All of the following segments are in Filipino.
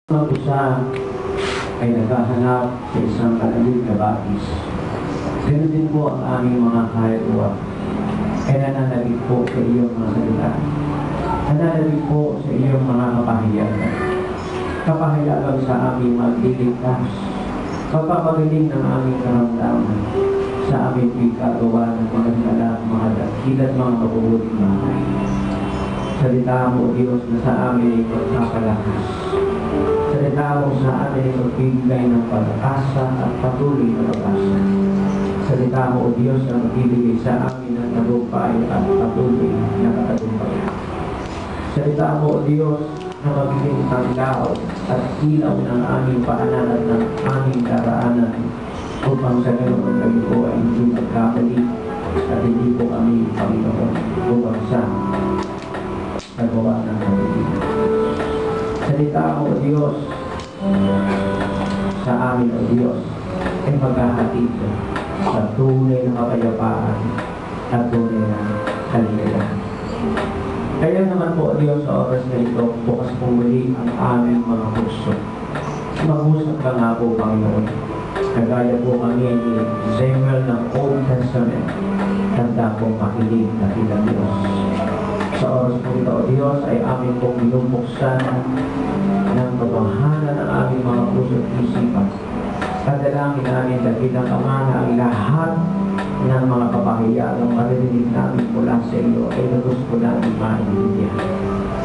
Ang isa ay naghahanap sa isang kalalim na bagis. Ganun din po ang aming mga kaluluwa ay nananabik po sa iyong mga salita. Nananabik po sa iyong mga kapahayagan. Kapahayagan sa aming magliligtas. Kapapagaling ng aming karamdaman sa aming pagkagawa ng mga sala, mga dakil at mga mabubuting bagay. Salita mo, Diyos, na sa amin ay pagpapalakas. Salita mo sa amin ay magbibigay ng pag-asa at patuloy na pag-asa. Salita mo, O Diyos, na magbibigay sa amin ng tagumpay at patuloy na katagumpay. Salita mo, O Diyos, na magiging tanglaw at ilaw ng aming paanan at ng aming daraanan upang sa ganoon kami po ay hindi magkamali at hindi po kami, Panginoon, upang sa nagawa ng pagiging. Salita mo, O Diyos, sa amin, O Diyos, ay maghahatid sa tunay na kapayapaan at tunay na kaligayahan. Kaya naman po, O Diyos, sa oras na ito, bukas po muli ang aming mga puso. Mag-usap ka nga po, Panginoon. Kagaya po kami ni Samuel ng Old Testament, tanda po makinig na kilang Diyos. Sa oras po ito, O Diyos, ay aming pong binubuksan ng kabahanan ng aming mga puso at isipan. Kadalangin namin dakilang Ama na ang lahat ng mga kapahiyagang maririnig namin mula sa iyo ay gusto namin maintindihan.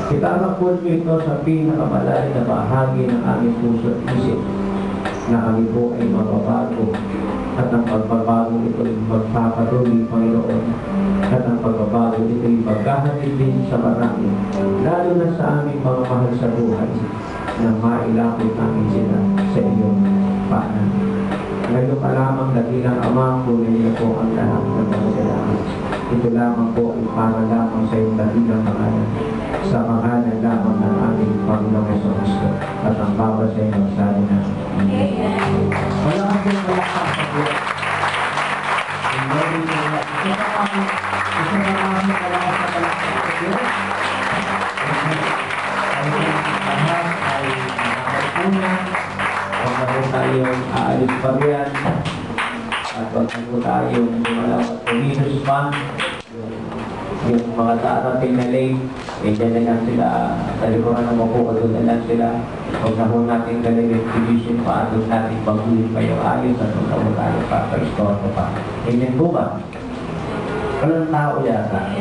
Itarang po ito sa pinakamalay na bahagi ng aming puso at isip na kami po ay mababago at ang pagbabago ito ay magpapatuloy, Panginoon, at ang pagbabago ito ay maghahatid din sa marami, lalo na sa aming mga mahal sa buhay na mailapit namin sila sa iyong paanan. Ngayon pa lamang dakilang Ama, kunin niyo po ang lahat ng kasalanan. Ito lamang po ay para lamang sa iyong dakilang pangalan, sa pangalan lamang ng aming Panginoong Jesucristo at ang bawat sa iyong sabi na Amen. Wala kang pinagalakas sa Diyos. Isa pa kami pinagalakas sa Diyos. Ay nakakapuna. Huwag na po tayong aalis pa riyan. At huwag na po tayong lumalawat kumilos pa. Yung mga darating na lane, dyan na lang sila. Talikuran na mo po, doon na lang sila. Huwag na po natin galing exhibition pa. Doon natin baguhin pa yung ayos. At huwag na po tayo pa. Pa-restore ko pa. Amen po ba? Walang tao yata.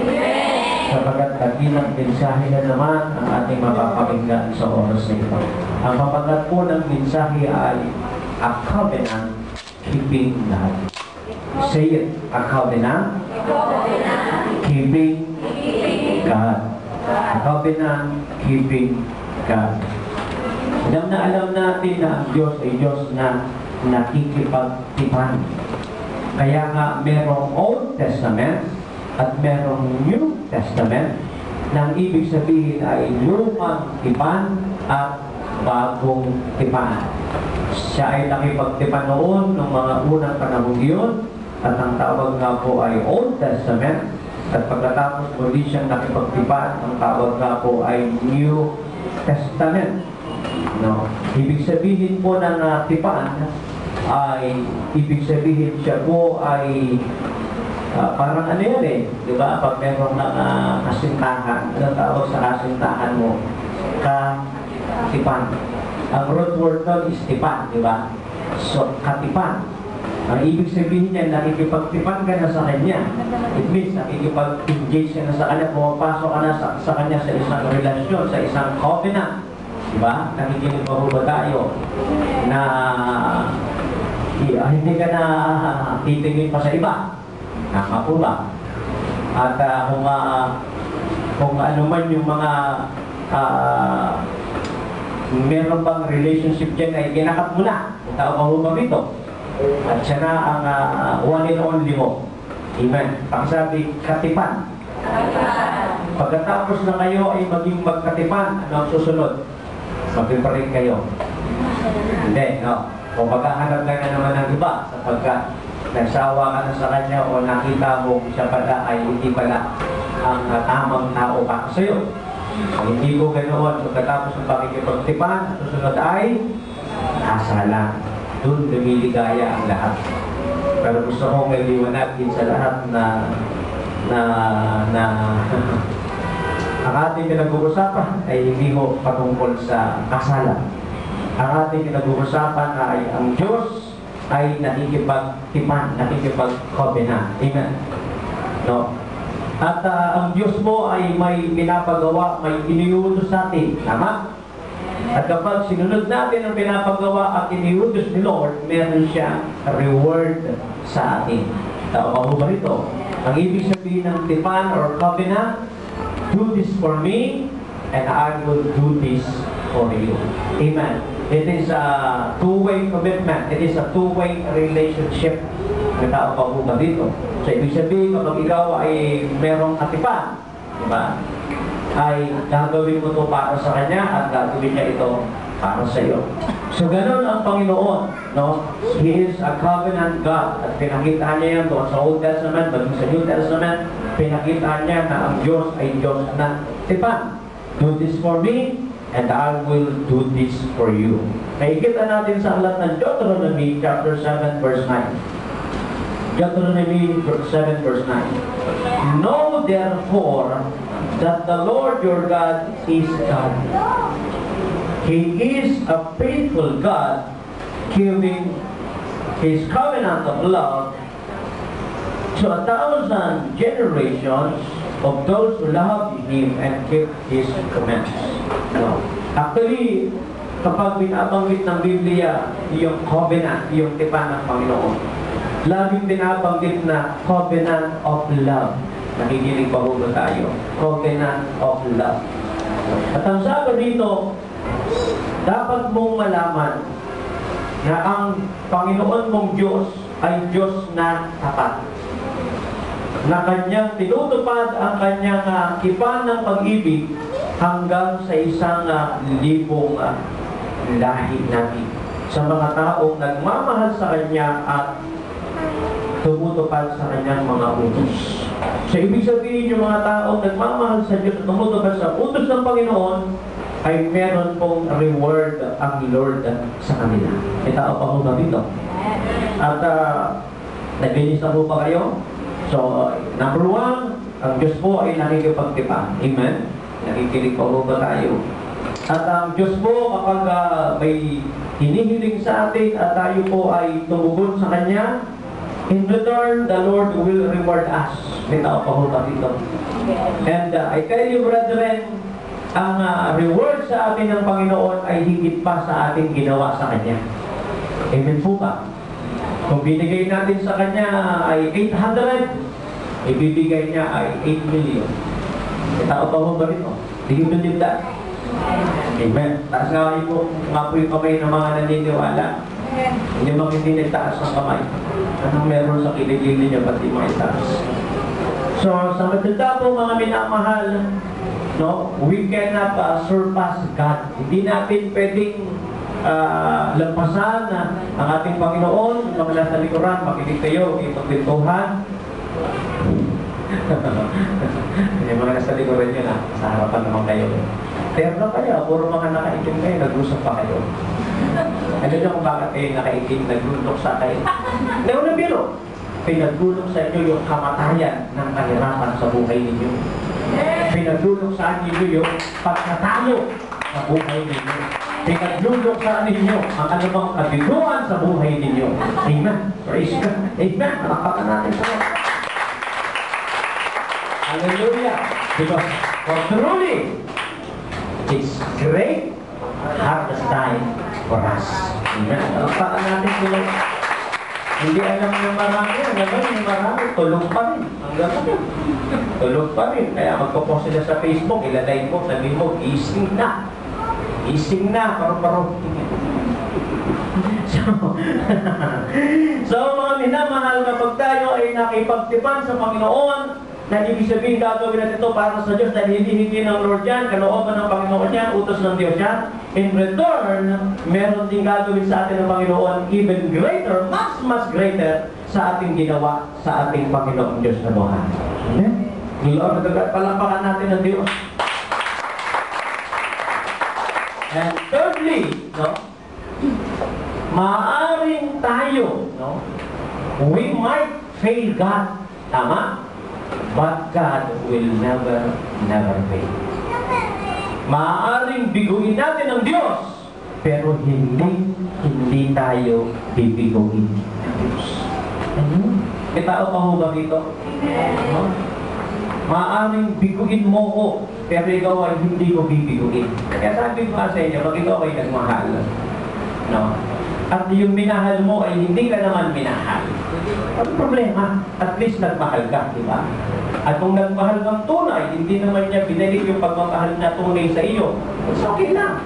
Sapagat kagilang mensahe na naman ang ating mapapakinggan sa oras na ito. Ang papagat po ng mensahe ay a covenant keeping God. Say it, a covenant keeping God. A covenant keeping God. Alam natin na ang Diyos ay Diyos na nakikipagtipan. Kaya nga merong Old Testament at merong New Testament na ibig sabihin ay lumang tipan at bagong tipan. Siya ay nakipagtipan noon ng mga unang panahon yun at ang tawag nga po ay Old Testament at pagkatapos muli siyang nakipagtipan, ang tawag nga po ay New Testament. No? Ibig sabihin po ng tipan ay ibig sabihin siya po ay parang ano yan eh, di ba? Pag meron ng kasintahan, anong tawag sa kasintahan mo? Katipan. Ang root word doon is tipan, di ba? So, katipan. Ang ibig sabihin niya, nakikipagtipan ka na sa kanya. It means, nakikipag-engage ka na sa kanya, pumapasok ka na sa kanya sa isang relasyon, sa isang covenant. Di ba? Nakikinig pa ba tayo na hindi ka na titingin pa sa iba. Tama po ba? At kung ano man yung mga meron bang relationship dyan ay ginakat mo na. Tao ka ba dito? At siya na ang one and only mo. Amen. Pakisabi, katipan. Pagkatapos na kayo ay maging magkatipan, ano ang susunod? Magpiparin kayo. Hindi, no? Kung maghahanap ka na naman ng iba, sapagkat nagsawa ka na sa kanya o nakita mo siya pala ay hindi pala ang tamang tao para sa iyo. Kung hindi po ganoon, pagkatapos ng pakikipagtipan, susunod ay kasalan. Doon lumiligaya ang lahat. Pero gusto kong may liwanagin sa lahat na ang ating pinag-uusapan ay hindi ho patungkol sa kasalan. Ang ating pinag-uusapan ay ang Diyos ay nakikipagtipan, nakikipag-covenant. Amen. No? At ang Diyos mo ay may pinapagawa, may iniutos sa atin. Tama? At kapag sinunod natin ang pinapagawa at iniutos ni Lord, meron siyang reward sa atin. Tama mo ba ito? Ang ibig sabihin ng tipan or covenant, do this for me, and I will do this for you. Amen. It is a two-way commitment. It is a two-way relationship. May tao pa po ba dito? So, ibig sabihin, kapag ikaw ay merong katipan, di ba? Ay gagawin mo ito para sa Kanya at gagawin niya ito para sa iyo. So, ganun ang Panginoon. No? He is a covenant God. At pinakita niya yan doon sa Old Testament, baging sa New Testament, pinakita niya na ang Diyos ay Diyos na tipan. Do this for me, and I will do this for you. Nakikita natin sa aklat ng Deuteronomy chapter 7 verse 9. Deuteronomy 7 verse 9. Know therefore that the Lord your God is God. He is a faithful God, giving His covenant of love to 1,000 generations of those who love Him and keep His commands. No. Actually, kapag binabanggit ng Biblia yung covenant, yung tipan ng Panginoon, laging binabanggit na covenant of love. Nakikinig pa ba tayo? Covenant of love. At ang sabi dito, dapat mong malaman na ang Panginoon mong Diyos ay Diyos na tapat. Na Kanyang tinutupad ang Kanyang tipan ng pag-ibig hanggang sa isang libong lahi natin. Sa mga taong nagmamahal sa Kanya at tumutupad sa Kanyang mga utos. So, ibig sabihin yung mga taong nagmamahal sa Diyos at tumutupad sa utos ng Panginoon ay meron pong reward ang Lord sa kanila. May tao pa ho ba dito? At naglinis na po ba kayo? So, number one, ang Diyos po ay nakikipagtipan. Amen? Nakikinig pa ba tayo? At ang Diyos po, kapag may hinihiling sa atin at tayo po ay tumugon sa Kanya, in return, the Lord will reward us. May tao pa ba dito? And I tell you, brethren, ang reward sa atin ng Panginoon ay higit pa sa ating ginawa sa Kanya. Amen po ba? Kung binigay natin sa Kanya ay 800, ibibigay niya ay 8 million. May tao pa ba rito? Do you believe that? Amen. Taas nga po yung kamay ng mga naniniwala. Hindi mang hindi nagtaas ang kamay. Anong meron sa kiligili niya pati mga itaas? So, sa matanda po mga minamahal, no, we cannot surpass God. Hindi natin pwedeng lampasan ang ating Panginoon. Mga nasa likuran, makinig kayo, ipagpintuhan. Yung mga nasa likuran nyo na, sa harapan naman kayo. Pero na kayo, puro mga nakaitim kayo, nag-usap pa kayo. Ano nyo kung bakit kayo nakaitim, naglulok sa kayo? Hindi ko na biro. Pinagulong sa inyo yung kamatayan ng kahirapan sa buhay ninyo. Pinagulong sa inyo yung pagkatalo sa buhay ninyo. Pinagulong sa inyo ang anumang kabiguan sa buhay ninyo. Amen. Praise God. Amen. Nakapakan natin sa Lord. Hallelujah. Because for truly, it's great harvest time for us. Amen. Nakapakan natin sa Lord. Hindi alam ng marami, naman yung marami, tulog pa rin. Hanggang natin. Tulog pa rin. Kaya magpo-post sila sa Facebook, ilalay mo, sabihin mo, gising na. Gising na, paro-paro. So, mga minamahal, kapag tayo ay nakipagtipan sa Panginoon, na ibig sabihin gagawin natin ito para sa Diyos dahil hindi ng Lord yan, kalooban ng Panginoon yan, utos ng Diyos yan. In return, meron din gagawin sa atin ng Panginoon even greater, mas greater sa ating ginawa sa ating Panginoon Diyos na buhay. Amen? Lord, palampakan natin ng Diyos. And thirdly, no, maaaring tayo, no, we might fail God, tama? But God will never fail. Maaaring biguin natin ang Diyos, pero hindi tayo bibiguin ng Diyos. May tao pa ho ba dito? No? Maaaring biguin mo ko, pero ikaw ay hindi ko bibiguin. Kaya sabi ko sa inyo, pag ikaw ay nagmahal, no? At yung minahal mo ay hindi ka naman minahal. Ano problema? At least nagmahal ka, di ba? At kung nagmahal kang tunay, hindi naman niya binalik yung pagmamahal na tunay sa iyo, it's okay lang.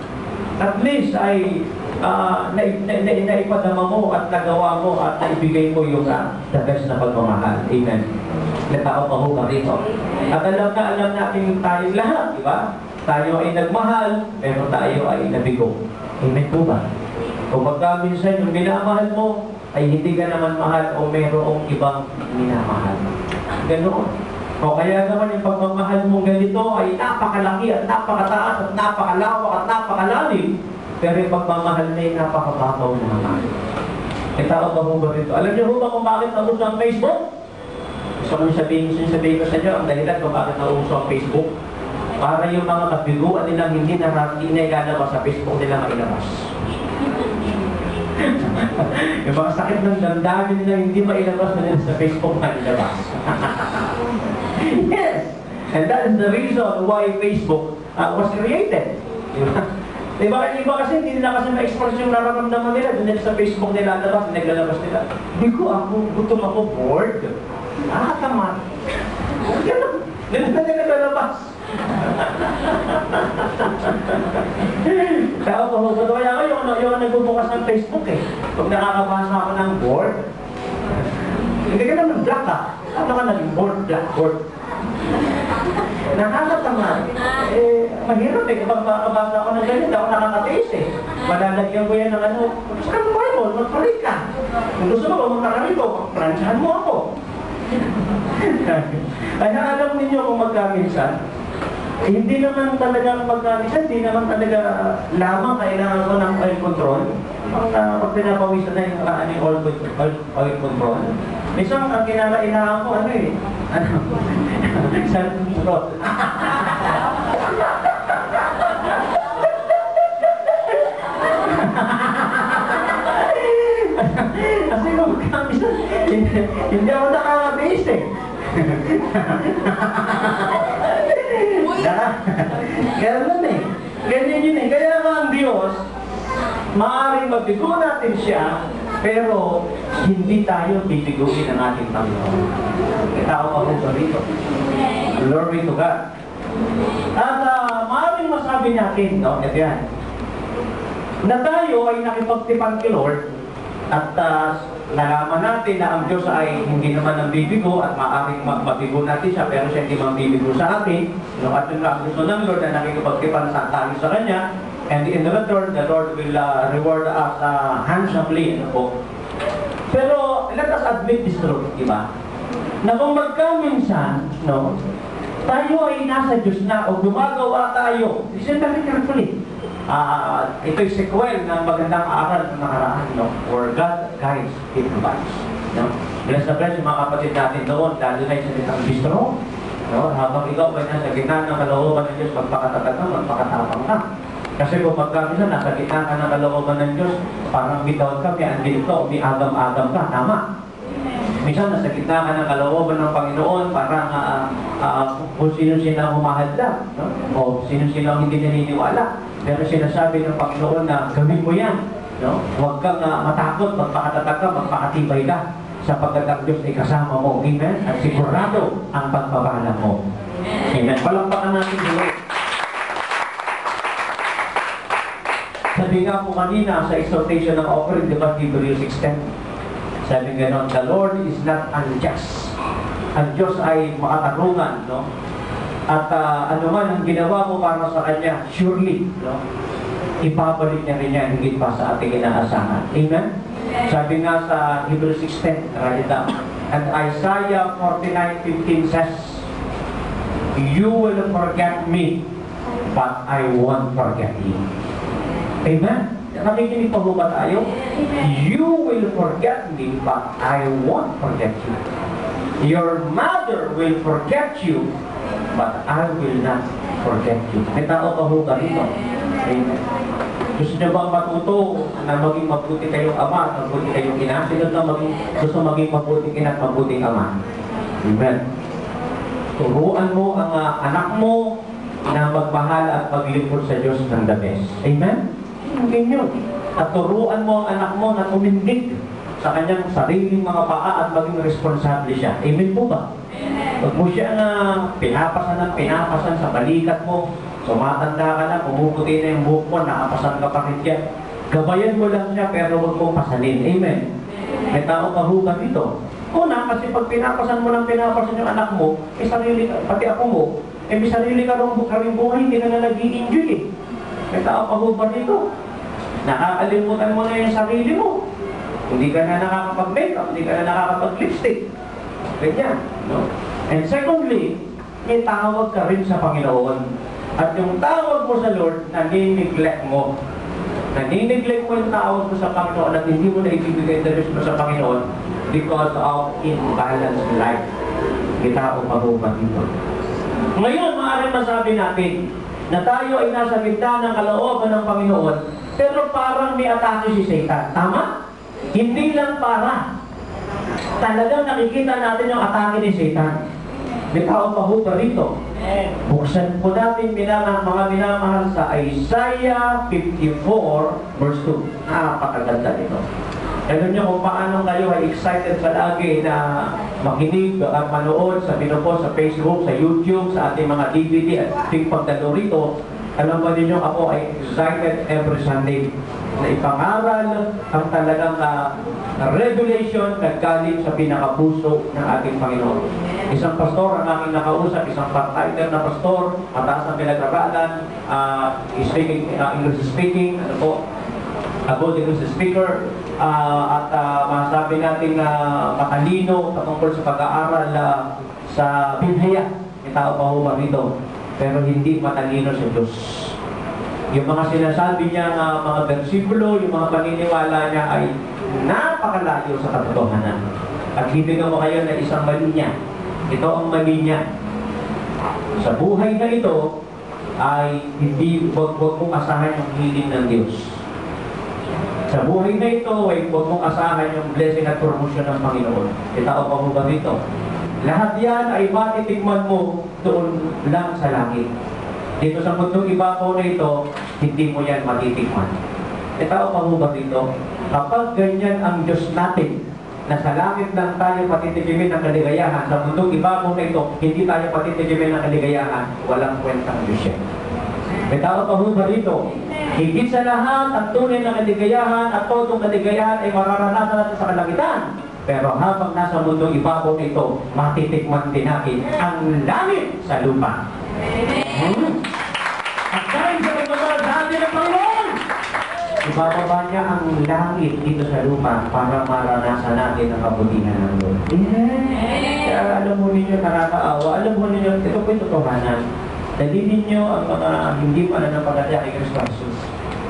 At least ay naipadama mo at nagawa mo at naibigay mo yung the best na pagmamahal. Amen. Natao pa ho ba rito? At alam natin tayong lahat, di ba? Tayo ay nagmahal, pero tayo ay nabigo. Amen po ba? Kung magkaminsan yung minamahal mo, ay hindi ka naman mahal o mayroong ibang minamahal. Ganoon. O kaya naman yung pagmamahal mo ganito ay napakalaki at napakataas at napakalawak at napakalalim. Pero yung pagmamahal na ay napakababaw naman. May tao ba ho ba rito? Alam niyo ho ba kung bakit nauso ang Facebook? Gusto kong sabihin ko sa inyo, ang dahilan kung bakit nauso ang Facebook. Para yung mga kabiguan nilang hindi ilalabas sa Facebook nila mailabas. Yung mga sakit ng damdamin nila hindi mailabas na nila sa Facebook mailabas. Yes! And that is the reason why Facebook was created. Diba kasi hindi nila kasi ma-express yung nararamdaman nila. Doon nila sa Facebook nila lalabas, naglalabas nila. Hindi ko gutom ako, bored. Nakakamat. Ganun na nila lalabas. Kaya ako, kaya ako yung nagbubukas ng Facebook eh. Pag nakakabasa ako ng board, hindi ka naman black ka. Ano ka naging board, blackboard? Nakakatamad. Mahirap eh. Kapag makakabasa ako ng ganyan, ako nakakataste eh. Malalagyan ko yan ng ano, gusto ka ng Bible, magpalit ka. Kung gusto mo, magkakarito, pransyahan mo ako. Kaya alam ninyo kung magkaminsan, hindi naman talaga magkaminsan, hindi naman talaga lamang kailangan ko ng oil control. Pag pinapawisan na yung oil control. Minsan, ang kinakailangan ko, ano eh, self-control. Kasi kung magkaminsan, hindi ako nakaka-base eh. Ganun eh. Ganyan yun eh. Kaya nga ang Diyos, maaaring magbigo natin siya, pero hindi tayo bibiguin ng ating Panginoon. Tao pa po rito. Glory to God. At maaaring masabi natin, no? Ito yan. Na tayo ay nakipagtipan kay Lord at nalaman natin na ang Diyos ay hindi naman ang bibigo at maaaring magbigo natin siya pero siya hindi magbibigo sa atin. No, at yung gusto ng Lord na nakikipagtipan sa tayo sa Kanya, and in return, the Lord will reward us handsomely. Ano po? Pero let us admit this truth, di ba? Na kung magkaminsan, no, tayo ay nasa Diyos na o gumagawa tayo. Listen very carefully. Ito'y sequel ng magandang aral ng nakaraan, no? Where God guides, He provides. No? Bless na bless yung mga kapatid natin doon, lalo na yung salitang bistro. No? Habang ikaw ay nasa gitna ng kalooban ng Diyos, magpakatatag ka, magpakatapang ka. Kasi kung magkamisa, nasa gitna ka ng kalooban ng Diyos, parang bitaw ka, may andito, may agam-agam ka, tama? Minsan, nasa gitna ka ng kalooban ng Panginoon, parang kung sino-sino ang humahadla, no? O sino-sino ang hindi naniniwala. Pero sinasabi ng Panginoon na gawin mo yan. No? Huwag kang matakot, magpakatatag ka, magpakatibay ka. Sapagkat ang Diyos ay kasama mo. Amen? At sigurado ang pagpapala mo. Amen? Palakpakan natin dito. Sabi nga po kanina sa exhortation ng offering, di ba, Hebrews 6:10? Sabi nga, the Lord is not unjust. Ang Diyos ay makatarungan, no? At ano man ang ginawa mo para sa Kanya, surely, no? Ipabalik niya rin niya higit pa sa ating inaasahan. Amen? Sabi nga sa Hebrews 6:10, write it down. And Isaiah 49:15 says, you will forget me, but I won't forget you. Amen? Nakikinig pa ba tayo? You will forget me, but I won't forget you. Your mother will forget you, but I will not forget you. May tao pa ba rito? Amen. Gusto niyo bang matuto na maging mabuti kayong ama at mabuti kayong ina? Sino na gusto maging mabuti ina at mabuting ama? Amen. Turuan mo ang anak mo na magmahal at maglingkod sa Diyos ng the best. Amen? Hindi nyo. At turuan mo ang anak mo na tumindig sa kanyang sariling mga paa at maging responsable siya. Amen po ba? Huwag mo siya na pinapasan sa balikat mo. Sumatanda ka na, pumuputi na yung buhok mo, nakapasan ka pa rin siya. Gabayan mo lang siya, pero huwag mong pasalin. Amen? May tao kahugan dito. Una, kasi pag pinapasan mo ng pinapasan yung anak mo, pati ako mo, may sarili ka rin buhay, hindi ka na nag-i-enjoy eh. May tao kahugan dito. Nakakalimutan mo na yung sarili mo. Hindi ka na nakakapag-makeup, hindi ka na nakakapag-lipstick. Ganyan. No? And secondly, may tawag ka rin sa Panginoon. At yung tawag mo sa Lord, nanineglect mo. Nanineglect mo yung tawag mo sa Panginoon at hindi mo na ibibigay interest mo sa Panginoon because of imbalanced life. May tao kahugan dito. Ngayon, maaaring masabi natin na tayo ay nasa gitna ng kalooban ng Panginoon, pero parang may atake si Satan. Tama? Hindi lang para. Talagang nakikita natin yung atake ni Satan. May tao pa ho ba rito? Buksan po natin mga minamahal sa Isaiah 54 verse 2. Napakaganda nito. Alam niyo kung paano kayo ay excited palagi na makinig at manood sa sa Facebook, sa YouTube, sa ating mga DVD at ating pagdalo rito. Alam ba ninyo, ako ay excited every Sunday na ipangaral ang talagang revelation na galing sa pinakapuso ng ating Panginoon. Isang pastor ang aking nakausap, isang part-timer na pastor, mataas ang pinag-aralan, English speaking, a good English speaker, at masabi natin matalino patungkol sa pag-aaral sa Biblia. May tao pa ho ba rito? Pero hindi matalino sa Diyos. Yung mga sinasabi niya mga bersikulo, yung mga paniniwala niya ay napakalayo sa katotohanan. At bibigyan ko kayo na isang mali niya. Ito ang mali niya. Sa buhay na ito, ay hindi huwag mong asahan yung healing ng Diyos. Sa buhay na ito, ay huwag mong asahan yung blessing at promotion ng Panginoon. Itao pa mo ba rito? Lahat yan ay matitikman mo doon lang sa langit. Dito sa mundong ibabaw na ito, hindi mo yan matitikman. Itao pa mo ba rito? Kapag ganyan ang Diyos natin, na sa langit lang tayo patitikimin ng kaligayahan, sa mundong ibabaw na ito, hindi tayo patitikimin ng kaligayahan, walang kwentang Diyos yan. May tao pa mo ba rito? Higit sa lahat, ang tunay na kaligayahan at totong kaligayahan ay mararanasan natin sa kalangitan. Pero habang nasa mundong ibabaw na ito, matitikman din natin ang langit sa lupa. At dahil sa pagmamahal sa atin ng Panginoon, ibababa niya ang langit dito sa lupa para maranasan natin ang kabutihan ng Lord. Kaya alam mo ninyo, nakakaawa. Alam mo ninyo, ito po yung totohanan. Dalilin niyo ang mga hindi pa nananampalataya kay Kristo Jesus.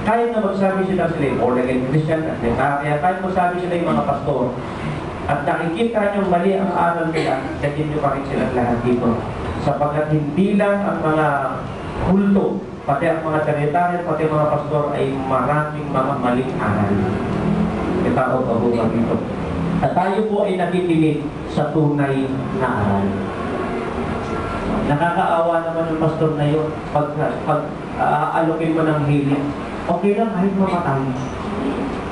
Kahit na magsabi sila born again Christian, kaya kahit magsabi sila yung mga pastor, at nakikita niyong mali ang aral nila, dalhin niyo pa rin silang lahat dito. Sapagkat hindi lang ang mga kulto, pati ang mga secretary, pati ang mga pastor ay maraming mga maling aral. Itao pa po dito. At tayo po ay nakikinig sa tunay na aral. Nakakaawa naman yung pastor na yun pag alokin mo ng healing. Okay lang kahit mamatay.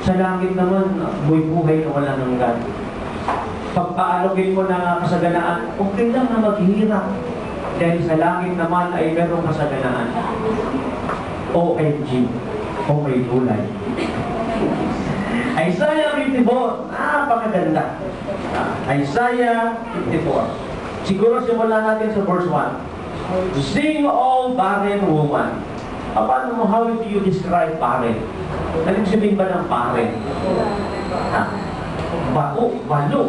Sa langit naman, buhay-buhay na wala nang God. Pag paalokin mo ng kasaganaan, okay lang na maghihirap. Dahil sa langit naman ay merong kasaganaan. OMG. O may gulay. Isaiah 54. Napakaganda. Isaiah 54. Siguro simulan natin sa verse 1. Sing all barren woman. Paano mo, how do you describe barren? Anong sabihin ba ng barren? Balo.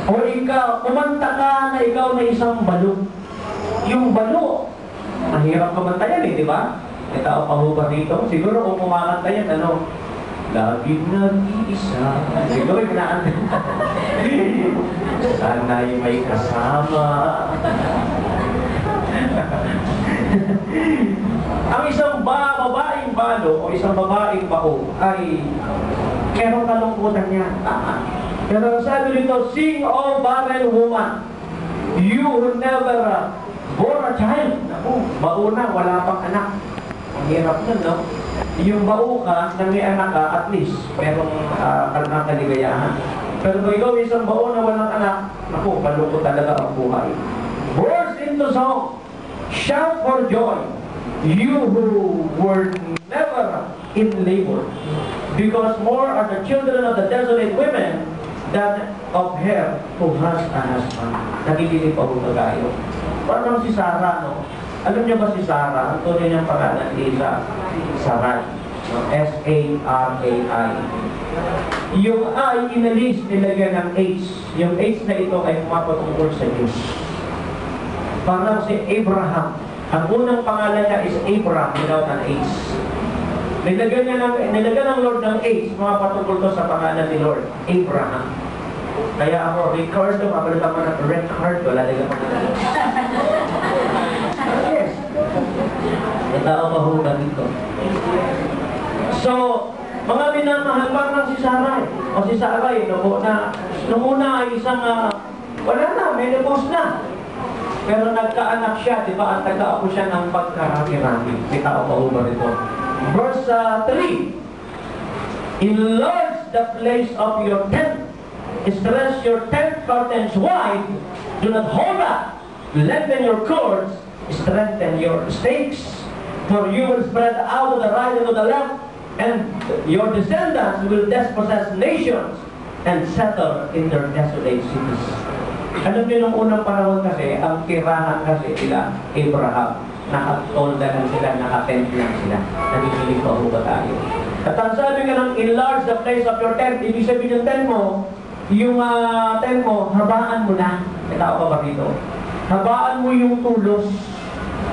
O ikaw, kumanta ka na ikaw na isang balo. Yung balo, mahirap kumanta yan di ba? May tao pa ho ba dito? Siguro kung kumakanta yan, ano? Laging nag-iisa. Siguro yung kinakanta. Sana'y may kasama. Ang isang babaeng balo o isang babaeng bao ay merong kalungkutan niya. Pero sabi nito, sing o barren woman, you who never bore a child. Naku, bao na, wala pang anak. Ang hirap nun, no? Yung bao ka, na may anak ka, at least, merong kaligayahan. Pero kung ikaw isang bao na walang anak, naku, malungkot talaga ang buhay. Burst into song, shout for joy, you who were never in labor, because more are the children of the desolate women than of her who has a husband. Nakikinig pa ho tayo. Parang si Sarah, no? Alam niyo ba si Sarah? Ang tunay niyang pangalan Lisa Sarai. No? S-A-R-A-I. Yung I, inalis, nilagyan ng H. Yung H na ito ay pumapatungkol sa Diyos. Parang si Abraham. Ang unang pangalan niya is Abraham without an H. Nilagyan ng Lord ng H, pumapatungkol to sa pangalan ni Lord, Abraham. Kaya ako, Ricardo, mapalala ko ng Ricardo, lalagyan ko na. Yes. May tao mahuga dito. So, mga minamahal, parang si Sarai. O si Sarai, nung una ay isang, wala na, menopause na. Pero nagkaanak siya, di ba? At nagkaapo siya ng pagkarami-rami. May tao mahuga dito. Verse 3. Enlarge the place of your tent. Stretch your tent curtains wide. Do not hold back. Lengthen your cords. Strengthen your stakes. For you will spread out to the right and to the left. And your descendants will dispossess nations and settle in their desolate cities. Alam niyo, nung unang panahon kasi, ang tirahan kasi sila, Abraham. Nakatolda lang sila, nakatent lang sila. Nagigilig pa ba tayo? At ang sabi ka ng enlarge the place of your tent, ibig sabihin yung tent mo, habaan mo na. May tao pa ba dito? Habaan mo yung tulos.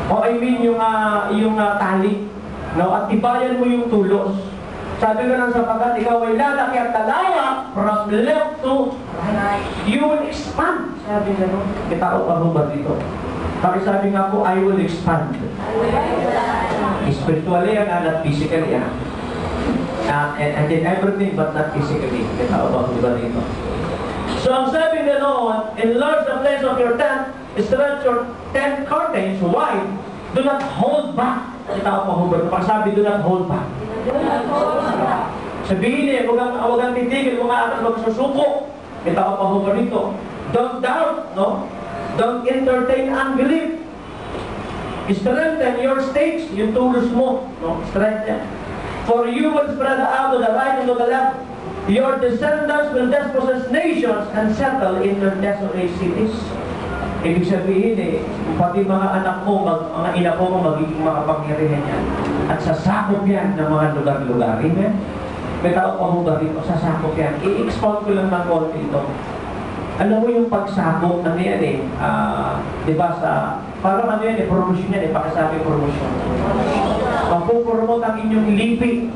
O I mean, yung tali. No? At tibayan mo yung tulos. Sabi ko lang sapagkat ikaw ay lalaki at talawak from left to right. You will expand. Sabi nga, no? May tao pa ba dito? Sabi nga po, I will expand. Spiritually yan, not physically yan. And in everything but not physically. May tao pa ba dito? So ang sabi nga noon, enlarge the place of your tent, stretch your tent curtains wide, do not hold back. May tao pa ba? Pag sabi, do not hold back. Sabihin niya, huwag kang titigil, huwag magsusuko. May tao pa ba dito? Don't doubt, no? Don't entertain unbelief. Strengthen your stakes, yung tulos mo, no? Strengthen. For you will spread out to the right and to the left. Your descendants will dispossess nations and settle in their desolate cities. Ibig sabihin pati mga anak mo, mga ina mo magiging makapangyarihan yan. At sasakop yan ng mga lugar-lugar. Amen? May tao pa ba dito, sasakop yan. I-expound ko lang ng konti ito. Alam mo yung pagsakop, ano yan di ba parang ano yan promosyon yan pakisabi promosyon. Magpupromote ang inyong lipi,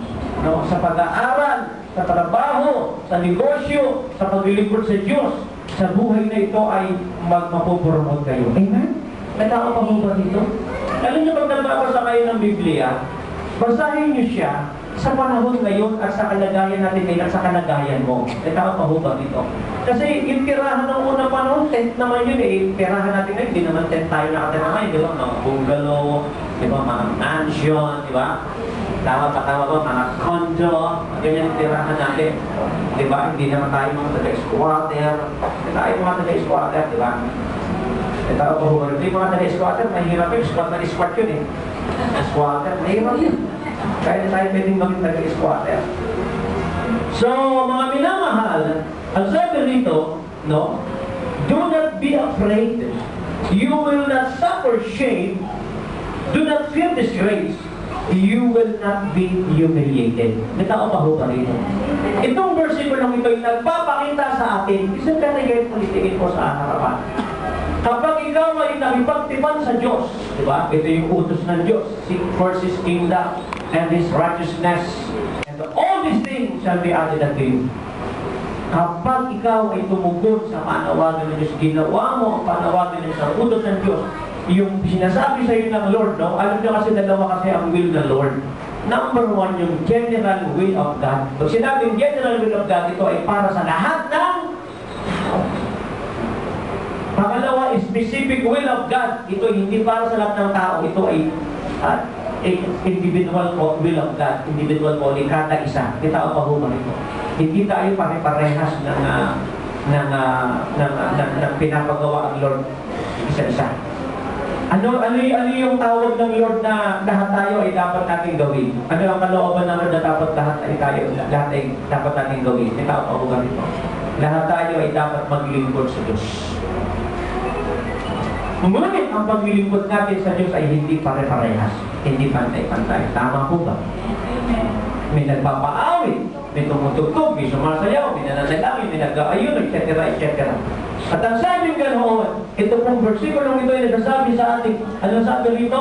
no? Sa pag-aaral, sa trabaho, sa negosyo, sa paglilingkod sa Diyos, sa buhay na ito ay magmapupromote kayo. Amen? May tao pa ba dito? Alam niyo, pag nagbabasa kayo ng Biblia, basahin niyo siya sa panahon ngayon at sa kalagayan natin ngayon at sa kalagayan mo. May tao pa ba dito? Kasi yung tirahan ng unang panahon, tent naman yun Tirahan natin ngayon, hindi naman tent tayo nakatira ngayon, di ba? Mga bungalow, di ba? Mga mansion, di ba? Tama ba? Mga condo, ganyan yung tirahan natin. Di ba? Hindi naman tayo mga taga-squatter. Hindi tayo mga taga-squatter, di ba? May tao pa ba? Hindi mga taga-squatter, mahirap yun. Squat yun Squatter, mahirap yun. Kaya tayo pwedeng maging taga-squatter. So, mga minamahal, ang sabi rito, no? Do not be afraid. You will not suffer shame. Do not fear disgrace. You will not be humiliated. May tao pa ba rito? Itong versikulo ito ay nagpapakita sa atin, isang katigay politikin po sa harapan. Kapag ikaw ay nakipagtipan sa Diyos, di ba? Ito yung utos ng Diyos. Seek first His kingdom and His righteousness, and all these things shall be added unto you. Kapag ikaw ay tumugon sa panawagan ng Diyos, ginawa mo ang panawagan ng sa utos ng Diyos, yung sinasabi sa iyo ng Lord, no? Alam niyo kasi dalawa kasi ang will ng Lord. Number one, yung general will of God. Pag sinabing general will of God, ito ay para sa lahat ng tao. Pangalawa, specific will of God. Ito ay hindi para sa lahat ng tao. Ito ay individual will of God. Individual ko, ni kada isa. Kita o pahuman ito. Hindi tayo pare-parehas ng pinapagawa ang Lord isa-isa. Ano yung tawag ng Lord na lahat tayo ay dapat natin gawin? Ano ang kalooban ng Lord na dapat lahat ay dapat natin gawin? May tao pa ako ganito. Lahat tayo ay dapat maglingkod sa Diyos. Ngunit ang paglilingkod natin sa Diyos ay hindi pare-parehas. Hindi pantay-pantay. Tama po ba? May nagpapaawit, may tumutugtog, may sumasayaw, may nananalangin, may nag-aayun, etc. etc. At ang sabing ganoon, ito pong versikulong ito ay nagsasabi sa atin, ano sabi rito?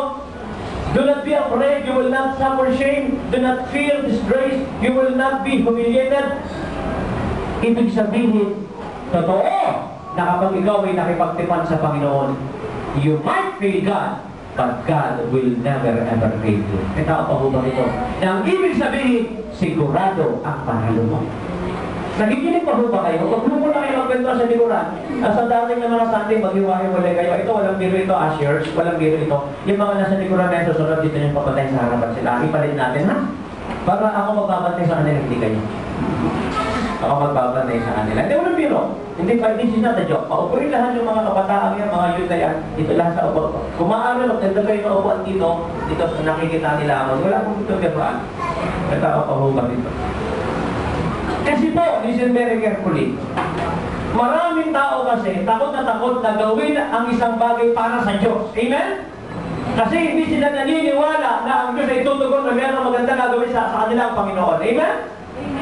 Do not be afraid, you will not suffer shame. Do not fear disgrace, you will not be humiliated. Ibig sabihin, totoo, na kapag ikaw ay nakipagtipan sa Panginoon, you might fail God, but God will never ever fail you. Ito ang pahubang ito. Na ang ibig sabihin, sigurado ang panalo mo. Nagiginig pa ba kayo? Pag mo na kayo magkwento sa likuran, sa dating na mga Sunday, maghiwahi-wala kayo. Ito, walang biro ito, ushers. Walang biro ito. Yung mga nasa likuran na ito, sunod dito yung papatay sa harapan sila. Ipalit natin, ha? Para ako magbabantay sa kanila, hindi kayo. Ako magbabantay sa kanila. Hindi, walang biro. Hindi pa, this is not a joke. Paupuin lahat yung mga kabataan yan, mga youth na yan. Dito lahat sa upo. Kung maaari, magtanda kayo ng upuan dito, nakikita nila ako. Wala akong dito biraan. Ito ako pahubang dito. Kasi po, listen very carefully. Maraming tao kasi takot na gawin ang isang bagay para sa Diyos. Amen? Kasi hindi sila naniniwala na ang Diyos ay tutugon na mayroong maganda gagawin sa kanilang Panginoon. Amen?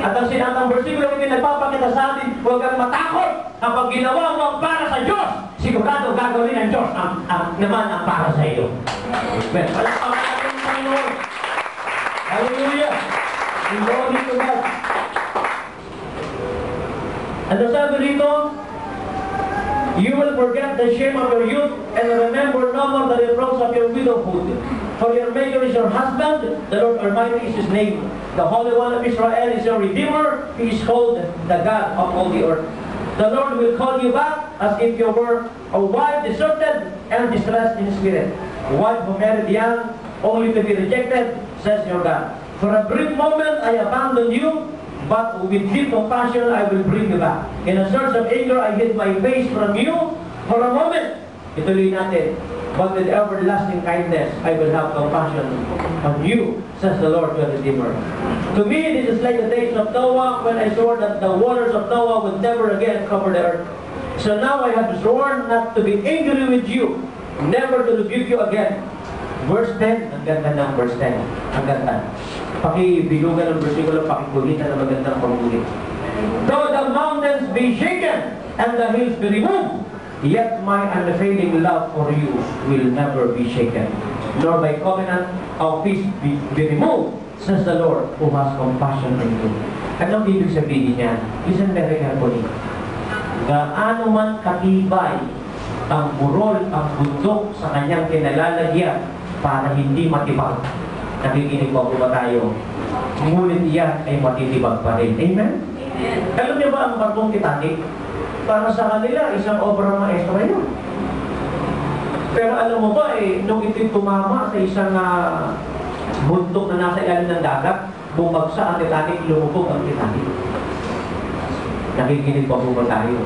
At ang sinatang versikulo hindi nagpapakita sa atin, huwag kang matakot kapag ginawa mo ang para sa Diyos. Sigurado gagawin ng Diyos naman ang para sa iyo. Amen? Walang pangalan ng Panginoon. Hallelujah! Glory to God. Ano sabi rito? You will forget the shame of your youth and remember no more the reproach of your widowhood. For your Maker is your husband, the Lord Almighty is His name. The Holy One of Israel is your Redeemer. He is called the God of all the earth. The Lord will call you back as if you were a wife deserted and distressed in spirit. A wife who married young, only to be rejected, says your God. For a brief moment I abandoned you, but with deep compassion I will bring you back. In a surge of anger I hid my face from you for a moment. Ituloy natin. But with everlasting kindness I will have compassion on you, says the Lord your Redeemer. To me this is like the days of Noah, when I swore that the waters of Noah would never again cover the earth. So now I have sworn not to be angry with you, never to rebuke you again. Verse 10, ang ganda ng verse 10. Ang ganda. Pakibilugan ng versikulo, pakikulitan ng magandang panggulit. Though the mountains be shaken and the hills be removed, yet my unfailing love for you will never be shaken, nor my covenant of peace be removed, says the Lord who has compassion on you. Anong ibig sabihin niya? Listen very carefully. Gaano man katibay ang burol, ang bundok sa kanyang kinalalagyan para hindi matibag. Nakikinig po ba tayo? Ngunit iyan ay matitibag pa rin. Amen? Amen. Alam niyo ba ang barkong Titanic? Para sa kanila, isang obra maestra yun. Pero alam mo ba, nung ito'y tumama sa isang bundok na nasa ilalim ng dagat, bumagsa ang Titanic, lumubog ang Titanic. Nakikinig po ba tayo?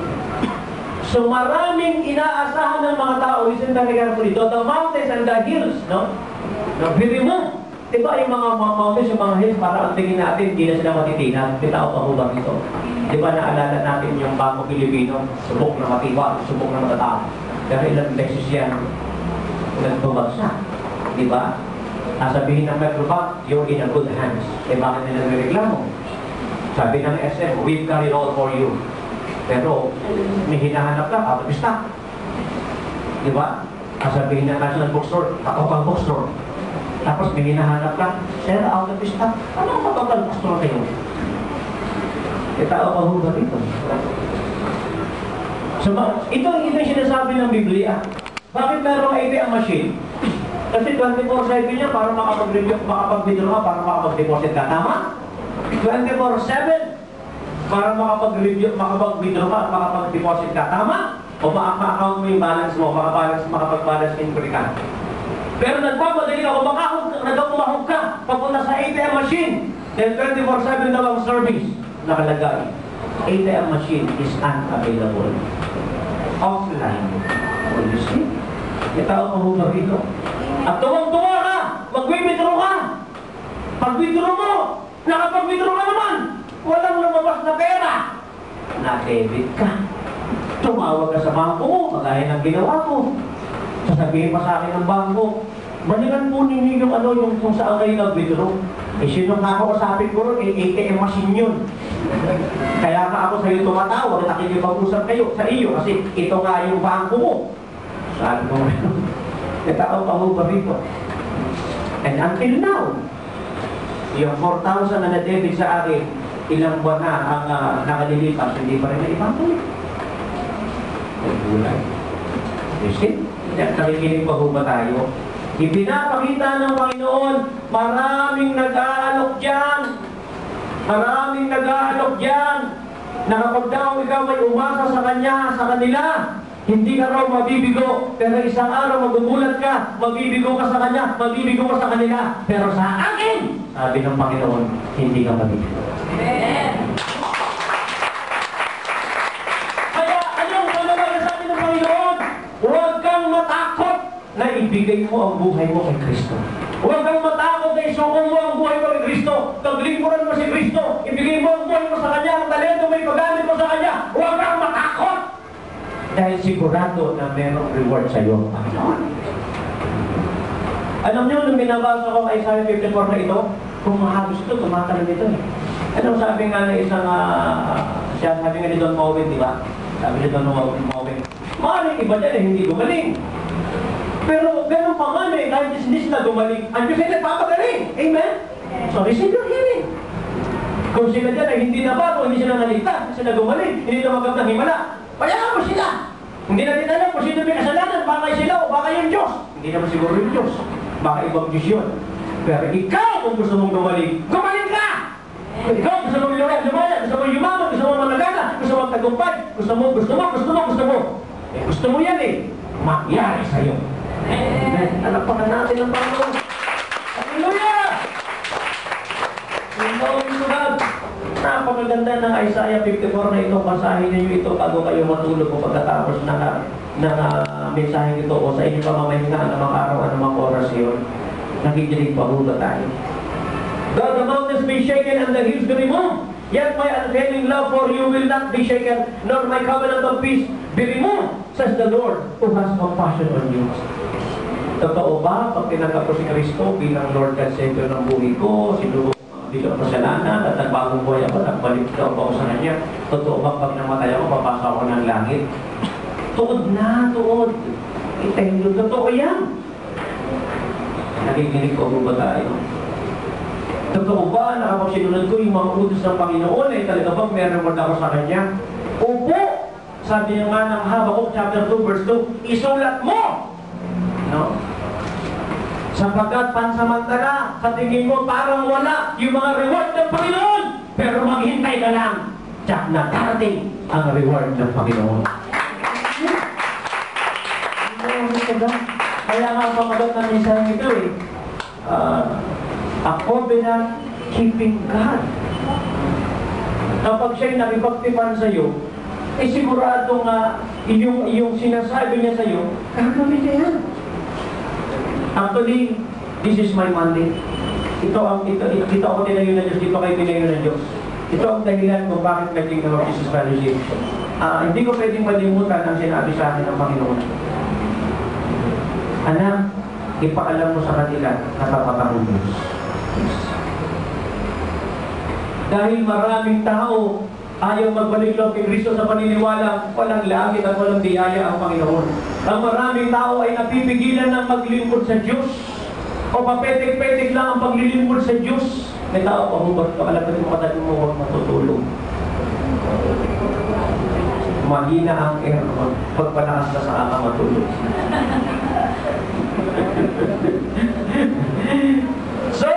So maraming inaasahan ng mga tao, listen very carefully, the mountains and the hills, no? Be removed. Diba yung mga mountains, yung mga hills, para ang tingin natin, hindi na sila matitinan. Bitao pa ba ito? Diba naalala natin yung Bangko Pilipino, subok na matiwa, subok na matatao. Pero ilang beses yan, nagbabagsak. Diba? Sabihin ng Metrobank, you're in a good hands. Bakit nila nagreklamo? Sabi ng SM, we've carried all for you. Pero, may hinahanap ka, out of stock. Di ba? Kasabihin ng National Bookstore, ako pang bookstore. Tapos may hinahanap ka, sir, out of stock. Ano ang total bookstore kayo? E tao pa ho ba dito? So, ito yung sinasabi ng Biblia. Bakit merong ATM machine? Kasi 24/7 niya para makapag-withdraw ka, para makapag-deposit ka. Tama? 24/7 para makapag-withdraw ka, makapag-deposit ka. Tama? O ma-account mo yung balance mo, makapag-balance inquiry ka. Pero nagpapadali ako, nagpumahog ka, papunta sa ATM machine. Then 24/7 daw ang service nakalagay. ATM machine is unavailable. Offline. You see? Kita ako mo rito. At tuwang-tuwa ka, mag-withdraw ka. Pag-withdraw mo, nakapag-withdraw ka naman, walang lumabas na pera. Na-debit ka. Tumawag ka sa bangko mo, magaya ng ginawa ko. Sasabihin pa sa akin ng bangko, balikan po ninyo yung kung saan kayo nag-withdraw. Eh, sino nga ako kasapin ko ron? ATM machine yun. Kaya nga ako sa iyo tumatawag, nakikipag-usap kayo sa iyo kasi ito nga yung bangko mo. Sabi ko, katao pa mo ba rito? And until now, yung 4,000 na na-debit sa akin, ilang buwan na ang nakalilipas, hindi pa rin naibabalik. Nagbulay. You see? Nakikinig pa ba tayo? Ipinapakita ng Panginoon, maraming nag-aalok dyan. Maraming nag-aalok dyan. Na kapag daw ikaw ay umasa sa Kanya, sa kanila, hindi ka raw mabibigo. Pero isang araw magugulat ka, mabibigo ka sa Kanya, mabibigo ka sa kanila. Pero sa akin, sabi ng Panginoon, hindi ka mabibigo. Amen. Kaya anong panawagan sa atin ng Panginoon? Huwag kang matakot na ibigay mo ang buhay mo kay Kristo. Huwag kang matakot na isukong mo ang buhay mo kay Kristo. Taglingkuran mo si Kristo. Ibigay mo ang buhay mo sa Kanya. Ang talento mo ipagamit mo sa Kanya. Huwag kang matakot. Dahil sigurado na mayroong reward sa iyo ang Panginoon. Alam niyo, nung binabasa ko kay Isaiah 54 na ito, kung mahagos ito, tumatalon ito eh. Anong sabi nga na isang, sabi nga ni Don Mowen, di ba? Sabi ni Don Mowen, maaaring iba dyan eh, hindi gumaling. Pero ganun pa man eh, kahit hindi sila gumaling, ang Diyos ay nagpapagaling. Amen? So receive your healing. Kung sila dyan ay hindi nabago, hindi sila naligtas, hindi sila gumaling, hindi tumagap ng himala, payagan mo sila. Hindi natin alam kung sino may kasalanan, baka sila o baka yung Diyos. Hindi naman siguro yung Diyos. Baka ibang Diyos yun. Pero ikaw, kung gusto mong gumaling ka! Kung ikaw gusto mong lumaya, gusto mong yumaman, gusto mong managana, gusto mong tagumpay, gusto mo. Eh, gusto mo yan eh. Magyari sa'yo. Amen. Alapakan natin ang Panginoon. Hallelujah! Glory to God. Napakaganda ng Isaiah 54 na ito. Basahin niyo ito bago kayo matulog o pagkatapos ng mensahe ito o sa inyong pamamahinga anumang araw, anumang oras yun. Nakikinig pa ba tayo? Though the mountains be shaken and the hills be removed, yet my unfailing love for you will not be shaken, nor my covenant of peace be removed, says the Lord, who has compassion on you. Totoo ba, pag tinanggap ko si Kristo bilang Lord and Savior ng buhay ko, sinubo dito ang kasalanan, at nagbagong buhay ako, nagbalik daw ako sa Kanya, totoo ba pag namatay ako, papasa ako ng langit? Tuod na, tuod. Ito, totoo yan. Nakikinig ko ba tayo? Totoo ba na kapag sinunod ko yung mga utos ng Panginoon ay talaga bang meron mo ako sa Kanya? Opo! Sabi niya nga ng Habakkuk chapter 2 verse 2, isulat mo! No? Sapagkat pansamantala, sa tingin mo parang wala yung mga reward ng Panginoon. Pero maghintay ka lang. Tiyak na darating ang reward ng Panginoon. Kaya nga pamagat ng mensahe ito eh. A covenant keeping God. Kapag siya'y nakipagtipan sa iyo, eh sigurado nga yung sinasabi niya sa iyo, gagawin niya yan. Actually, this is my mandate. Dito ako tinayo ng Diyos, dito kayo tinayo ng Diyos. Ito ang dahilan kung bakit naging ng Jesus Fellowship. Hindi ko pwedeng malimutan ang sinabi sa akin ng Panginoon. Anak, ipaalam mo sa kanila na papatang Diyos. Dahil maraming tao ayaw magbalik loob kay Kristo sa paniniwala, walang langit at walang biyaya ang Panginoon. Ang maraming tao ay napipigilan ng maglingkod sa Diyos o papetik-petik lang ang paglilingkod sa Diyos. May tao pa hubad ka, alam mo katabi mo, huwag matutulog. Mahina ang aircon, pagpalakas ka sa kaka matulog. So,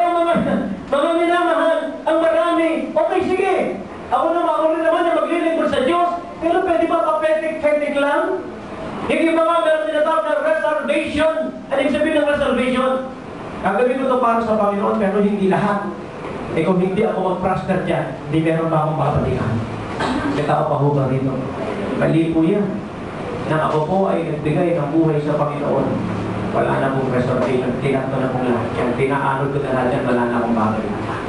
mga minamahal, ang marami, okay, sige. Ako rin naman na maglilingkod sa Diyos, pero pwede ba papetik-petik lang? Yung iba nga, meron tinatawag na reservation. Ano yung sabihin ng reservation? Gagawin ko ito para sa Panginoon, pero hindi lahat. Eh kung hindi ako mag-prosper dyan, hindi meron pa akong babalikan. May tao pa hubang rito. Mali po yan. Na ako po ay nagbigay ng buhay sa Panginoon. Wala na pong reservation. Tinakto na pong lahat yan. Tinaanod ko na lahat yan. Wala na akong babalikan.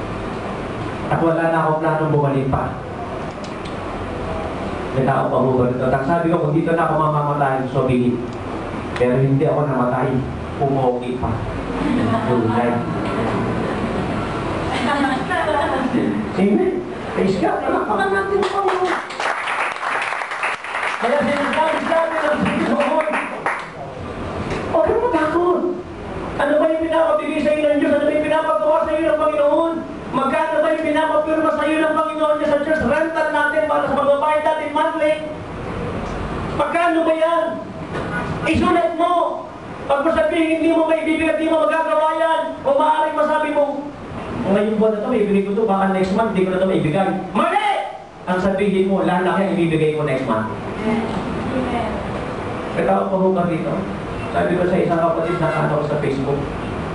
At wala na akong planong bumalik pa. May tao pa hubang rito. At sabi ko, kung dito na ako mamamatay, so bigit. Pero hindi ako namatay. Pumogi pa. Tunay. Amen. Praise God. Palakpakan natin ang Panginoon. Kaya sinasabi ng Panginoon, huwag kang matakot. Ano ba yung pinapabigay sa iyo ng Diyos? Ano ba yung pinapagawa sa iyo ng Panginoon? Magkano ba yung pinapapirma sa iyo ng Panginoon niya sa church? Rental natin para sa pagbabayad natin monthly. Magkano ba yan? Isulat mo. Pag masabihin, hindi mo maibibigay, hindi mo magagawa yan. O maaaring masabi mo, ngayong buwan na ito, maibigay ko ito, baka next month, hindi ko na ito maibigay. Mali! Ang sabihin mo, lalaki ang ibibigay mo next month. Kaya ako pa rito. Sabi ko sa isang kapatid na ano ko sa Facebook,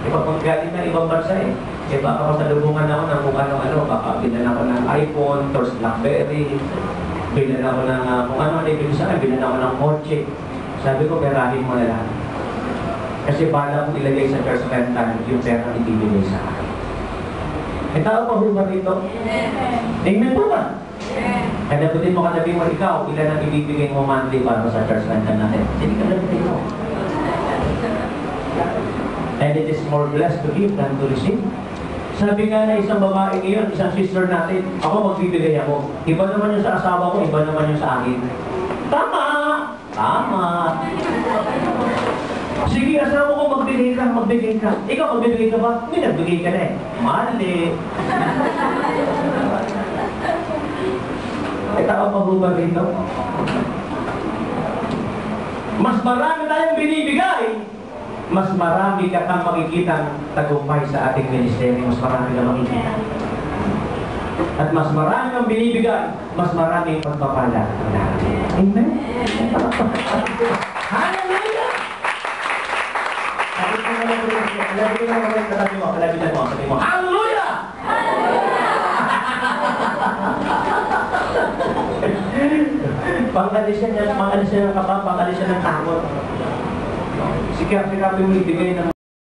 iba pang galing ng ibang bansa eh. Eh baka masalubungan ako ng kung ano, baka bilan ako ng iPhone, first BlackBerry, bilan ako ng kung ano ibig sabihin, bilan ako ng kotse. Sabi ko, perahin mo na lang. Kasi bala kong ilagay sa first rental yung pera ibibigay sa akin. May tao pa ba rito? Amen po ba? Kaya dapatin mo katabi mo ikaw, ilan ang ibibigay mo monthly para sa church rental natin? Hindi ka dapatin mo. And it is more blessed to give than to receive. Sabi nga na isang babae ngayon, isang sister natin, ako magbibigay ako. Iba naman yung sa asawa ko, iba naman yung sa akin. Tama! Tama! Sige, asawa ko, magbigay ka, magbigay ka. Ikaw, magbibigay ka ba? Hindi, nagbigay ka na eh. Mali. May tao pa ba rito? Mas marami tayong binibigay, mas marami ka kang makikitang tagumpay sa ating ministeryo. Mas marami ka makikita. At mas marami kang binibigay, mas marami ang pagpapala. Amen? Hallelujah! Sabi mo, hallelujah! Pangalisan niya ng kaba, pangalisan ng takot. Sige, mo ibigay ng